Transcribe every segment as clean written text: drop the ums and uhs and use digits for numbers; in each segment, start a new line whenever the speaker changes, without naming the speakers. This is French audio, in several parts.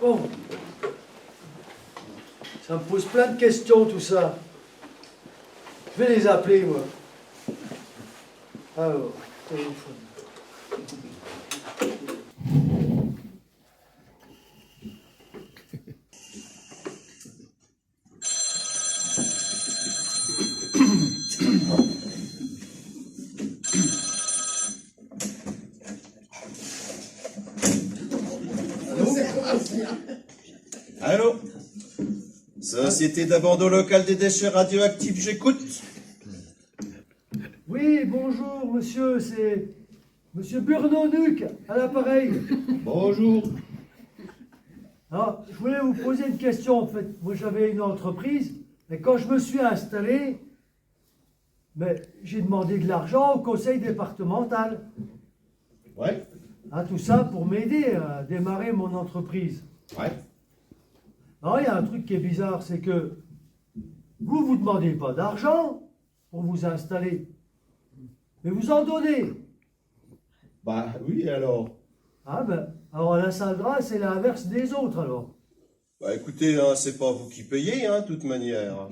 Bon. Ça me pose plein de questions, tout ça. Je vais les appeler, moi. Alors, téléphone.
Allô? Société d'abandon local des déchets radioactifs, j'écoute.
Oui, bonjour, monsieur, c'est monsieur Burnonuc à l'appareil.
Bonjour.
Alors, je voulais vous poser une question, en fait. Moi, j'avais une entreprise, et quand je me suis installé, j'ai demandé de l'argent au conseil départemental.
Ouais.
Hein, tout ça pour m'aider à démarrer mon entreprise.
Ouais.
Alors, il y a un truc qui est bizarre, c'est que vous ne demandez pas d'argent pour vous installer, mais vous en donnez.
Bah oui, alors.
Ah alors la Saldra, c'est l'inverse des autres, alors.
Bah écoutez, hein, c'est pas vous qui payez, hein, de toute manière.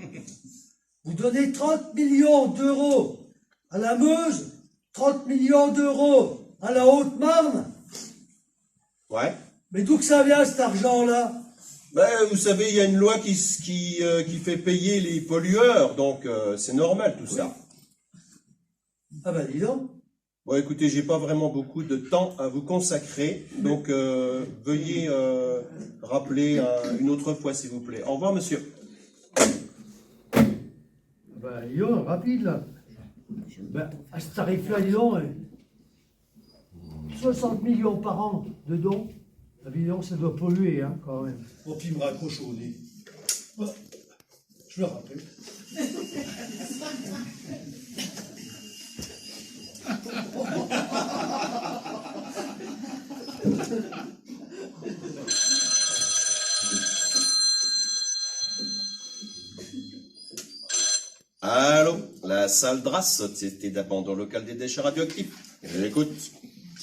Vous donnez 30 millions d'euros à la Meuse, 30 millions d'euros à la Haute-Marne.
Ouais.
Mais d'où que ça vient, cet argent-là?
Ben, vous savez, il y a une loi qui fait payer les pollueurs, donc c'est normal tout ça.
Ah ben dis donc.
Bon, écoutez, j'ai pas vraiment beaucoup de temps à vous consacrer, donc veuillez rappeler une autre fois, s'il vous plaît. Au revoir, monsieur.
Ben dis donc, rapide là. Ben, à ce tarif-là, dis donc, 60 millions par an de dons. Évidemment, ça doit polluer, hein, quand même.
Bon, puis il me raccroche au nez. Voilà. Je le rappelle.
Allô, la Saldra, Société d'abandon local des déchets radioactifs. J'écoute.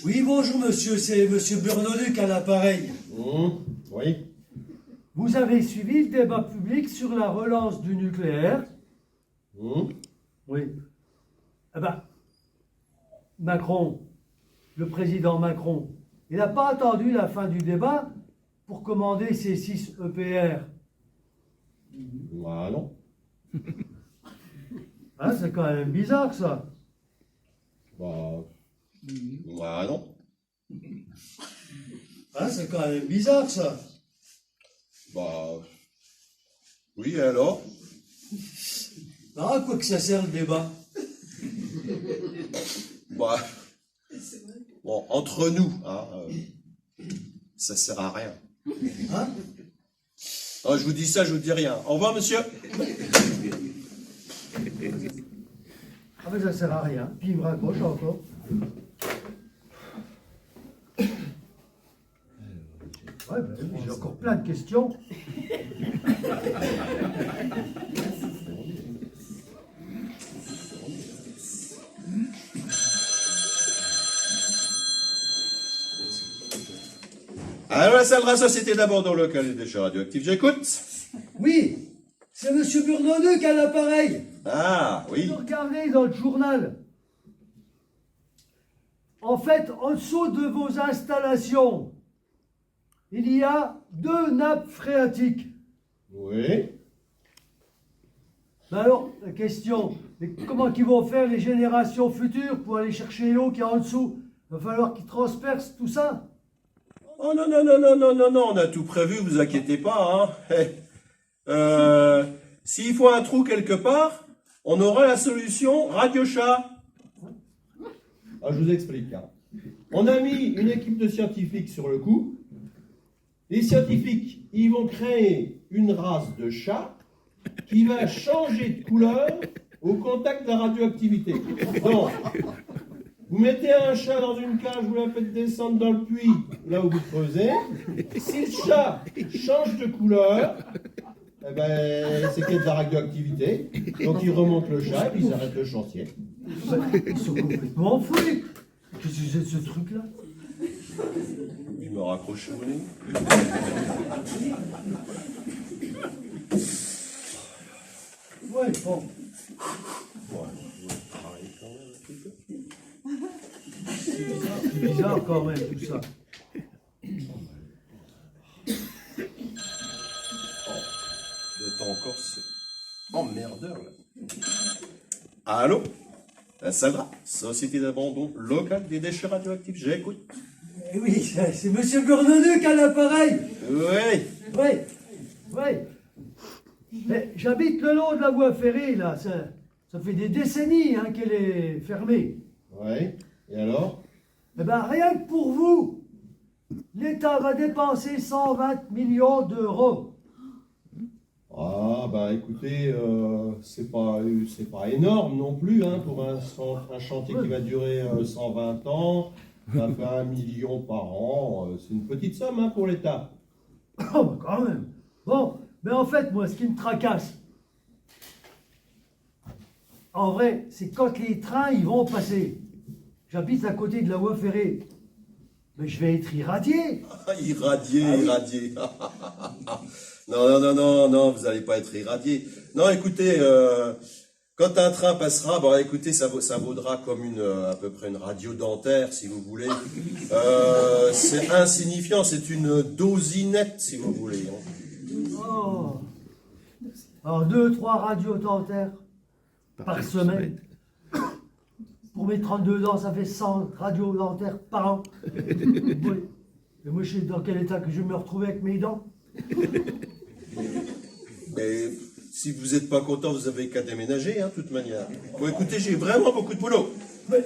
Oui, bonjour monsieur, c'est monsieur Burnonuc à l'appareil.
Oui.
Vous avez suivi le débat public sur la relance du nucléaire? Oui. Eh ben, Macron, le président Macron, il n'a pas attendu la fin du débat pour commander ces 6 EPR.
Ah non.
Hein, c'est quand même bizarre, ça.
Bah non.
Hein, c'est quand même bizarre, ça.
Bah oui, alors?
Ah, à quoi que ça sert le débat?
Bah bon, entre nous, hein, ça sert à rien.
Hein?
Ah, je vous dis ça, je vous dis rien. Au revoir, monsieur.
Ah, mais ça sert à rien. Puis il me raccroche encore. Ouais, ben, j'ai encore plein de questions.
Alors, la Saldra, Société d'abandon local des déchets radioactifs, j'écoute.
Oui, c'est monsieur Burnonuc à l'appareil.
Ah, oui.
Regardez dans le journal. En fait, en dessous de vos installations, il y a 2 nappes phréatiques.
Oui.
Mais alors, la question, mais comment qu'ils vont faire les générations futures pour aller chercher l'eau qui est en dessous? Il va falloir qu'ils transpercent tout ça.
Oh non, non, non, non, non, non, non, on a tout prévu, vous inquiétez pas, hein. S'il faut un trou quelque part, on aura la solution Radio-Chat.
Alors, je vous explique. Hein. On a mis une équipe de scientifiques sur le coup. Les scientifiques, ils vont créer une race de chat qui va changer de couleur au contact de la radioactivité. Donc, vous mettez un chat dans une cage, vous la faites descendre dans le puits, là où vous creusez. Si le chat change de couleur, eh ben, c'est qu'il y a de la radioactivité. Donc, ils remontent le chat et puis ils arrêtent le chantier.
Ils sont complètement fous. Qu'est-ce que c'est ce truc-là?
me raccrocher au nez.
Ouais, bon.
Ouais, je vais travailler quand même un petit peu.
C'est bizarre quand même tout ça.
Vous êtes encore ce emmerdeur là. Allô? La Saldra, Société d'abandon locale des déchets radioactifs, j'écoute.
Eh oui, c'est Monsieur Bourdonneux qui a l'appareil.
Oui.
Oui, oui. Mais j'habite le long de la voie ferrée, là. Ça fait des décennies hein, qu'elle est fermée.
Ouais. Et alors?
Eh bien, rien que pour vous, l'État va dépenser 120 millions d'euros.
Ah, bah écoutez, c'est pas énorme non plus, hein, pour un chantier qui va durer 120 ans, ça fait 1 million par an, c'est une petite somme hein, pour l'État.
Oh, bah quand même. Bon, mais en fait, moi, ce qui me tracasse, en vrai, c'est quand les trains, ils vont passer. J'habite à côté de la voie ferrée. Mais je vais être irradié.
Irradié,
Ah oui.
irradié. Non, vous n'allez pas être irradié. Non, écoutez, quand un train passera, bon, écoutez, ça vaudra comme à peu près une radio dentaire, si vous voulez. C'est insignifiant, c'est une dosinette, si vous voulez.
Oh. Alors, 2-3 radios dentaires par semaine. Pour mes 32 ans, ça fait 100 radios dentaires par an. Oui. Et moi, je sais dans quel état que je vais me retrouver avec mes dents.
Mais si vous n'êtes pas content, vous avez qu'à déménager, hein, de toute manière. Bon, écoutez, j'ai vraiment beaucoup de boulot.
Mais...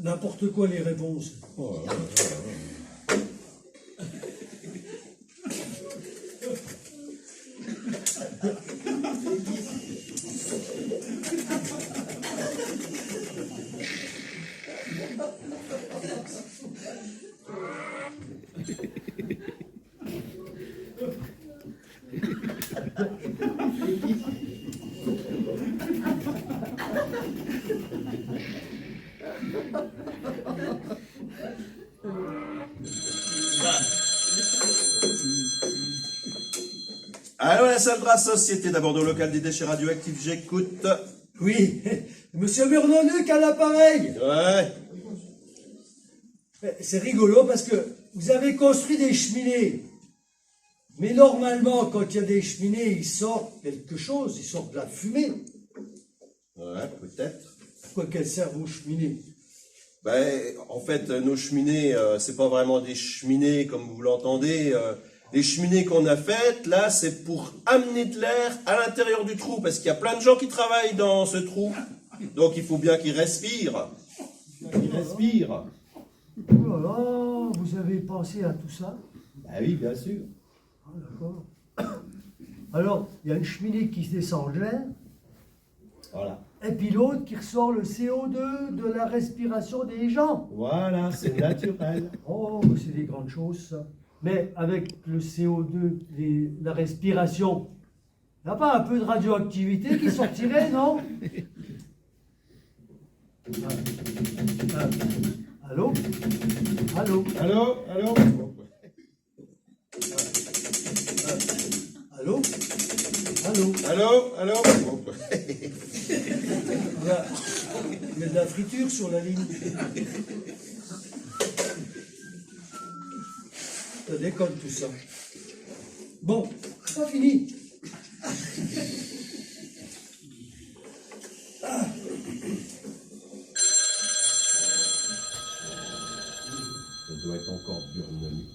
N'importe quoi les réponses.
Allô, la Saldra, Société d'abandon local des déchets radioactifs, j'écoute.
Oui, Monsieur Bourdonneux qui a l'appareil.
Ouais.
C'est rigolo parce que vous avez construit des cheminées. Mais normalement, quand il y a des cheminées, il sort quelque chose, il sort de la fumée.
Ouais, peut-être.
À quoi qu'elles servent vos cheminées?
Ben, en fait, nos cheminées, c'est pas vraiment des cheminées comme vous l'entendez. Les cheminées qu'on a faites, là, c'est pour amener de l'air à l'intérieur du trou, parce qu'il y a plein de gens qui travaillent dans ce trou. Donc, il faut bien qu'ils respirent.
Il respire.
Oh là là, vous avez pensé à tout ça?
Bah oui, bien sûr.
Ah, d'accord. Alors, il y a une cheminée qui se descend de l'air,
Voilà.
et puis l'autre qui ressort le CO2 de la respiration des gens.
Voilà, c'est naturel.
Oh, c'est des grandes choses, ça. Mais avec le CO2, la respiration, il n'y a pas un peu de radioactivité qui sortirait, non? Allô? Allô?
Allô? Allô?
Allô? Allô?
Allô? Allô?
Il y a de la friture sur la ligne. Ça déconne tout ça. Bon, c'est pas fini.
Ça doit être encore Bourdonneux.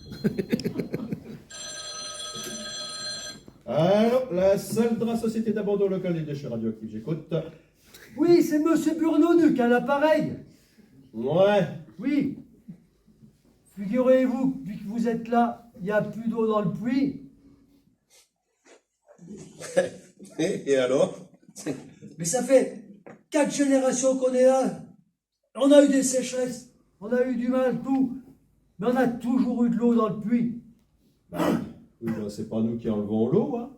Alors, la Saldra, Société d'abandon local des déchets radioactifs, j'écoute.
Oui, c'est Monsieur Bourdonneux qui a l'appareil.
Ouais.
Oui. Figurez-vous, depuis que vous êtes là, il n'y a plus d'eau dans le puits.
Et alors?
Mais ça fait 4 générations qu'on est là. On a eu des sécheresses, on a eu du mal, tout. Mais on a toujours eu de l'eau dans le puits.
Oui, ben, c'est pas nous qui enlevons l'eau, hein.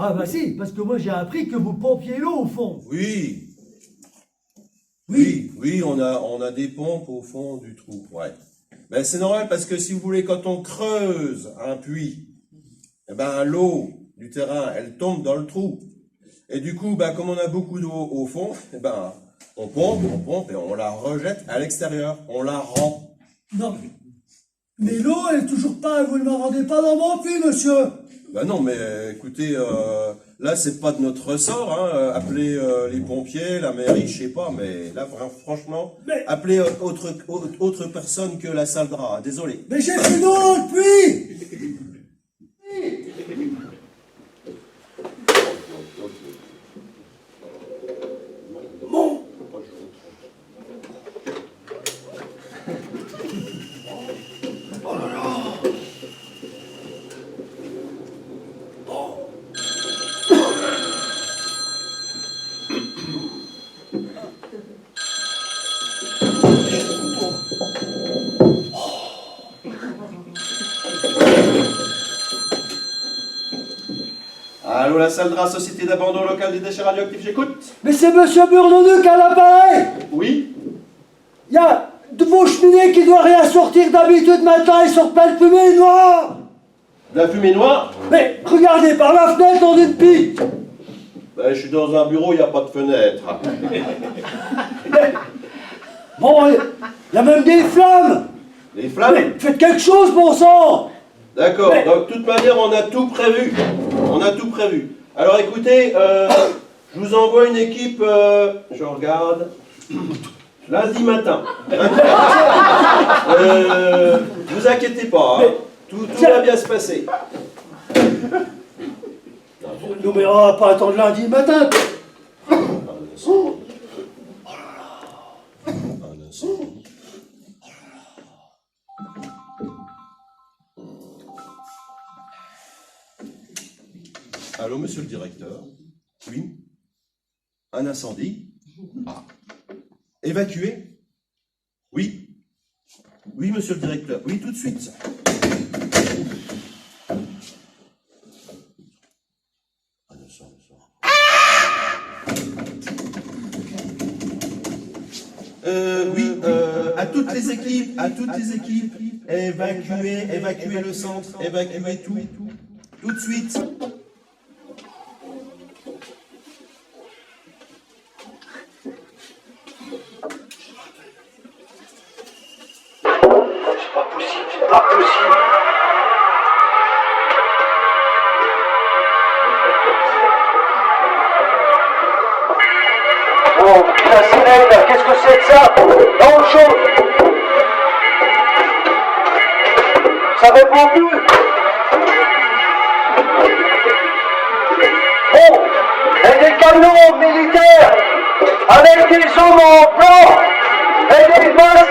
Ah bah si, parce que moi j'ai appris que vous pompiez l'eau au fond.
Oui. Oui, on a des pompes au fond du trou, ouais. Ben, c'est normal parce que si vous voulez, quand on creuse un puits, eh ben, l'eau du terrain, elle tombe dans le trou. Et du coup, ben, comme on a beaucoup d'eau au fond, eh ben, on pompe et on la rejette à l'extérieur. On la rend.
Non. Mais l'eau, elle est toujours pas, vous ne me rendez pas dans mon puits, monsieur.
Ben non, mais écoutez, là, c'est pas de notre ressort, hein. Appelez les pompiers, la mairie, je sais pas, mais là, franchement,
Mais-
appelez autre personne que la salle de rat. Désolé.
Mais j'ai plus d'eau dans le puits.
Allô, la salle de rat, société d'abandon local des déchets radioactifs, j'écoute.
Mais c'est monsieur Bourdonnuc à l'appareil.
Oui.
Il y a de vos cheminées qui doivent rien sortir d'habitude maintenant, ils sortent plein de fumée noire.
De la fumée noire.
Mais regardez par la fenêtre dans une pipe.
Ben, je suis dans un bureau, il n'y a pas de fenêtre.
Bon, il y a même des flammes.
Les flammes.
Mais faites quelque chose, bon sang.
D'accord,
Mais-
donc de toute manière, on a tout prévu. On a tout prévu. Alors écoutez, je vous envoie une équipe, je regarde, lundi matin. Vous inquiétez pas, hein. Tout va bien se passer.
Non mais on va pas attendre lundi matin.
Un instant. Un instant. Allô, monsieur le directeur? Oui? Un incendie? Ah. Évacué? Oui? Oui, monsieur le directeur. Oui, tout de suite. Un instant. Oui, à toutes les équipes, évacuez le centre, évacuez tout de suite.
C'est pas possible. Oh, la sirène, qu'est-ce que c'est que ça? Dans le chaud. Ça répond plus. Bon, et des camions militaires avec des hommes en blanc et des balles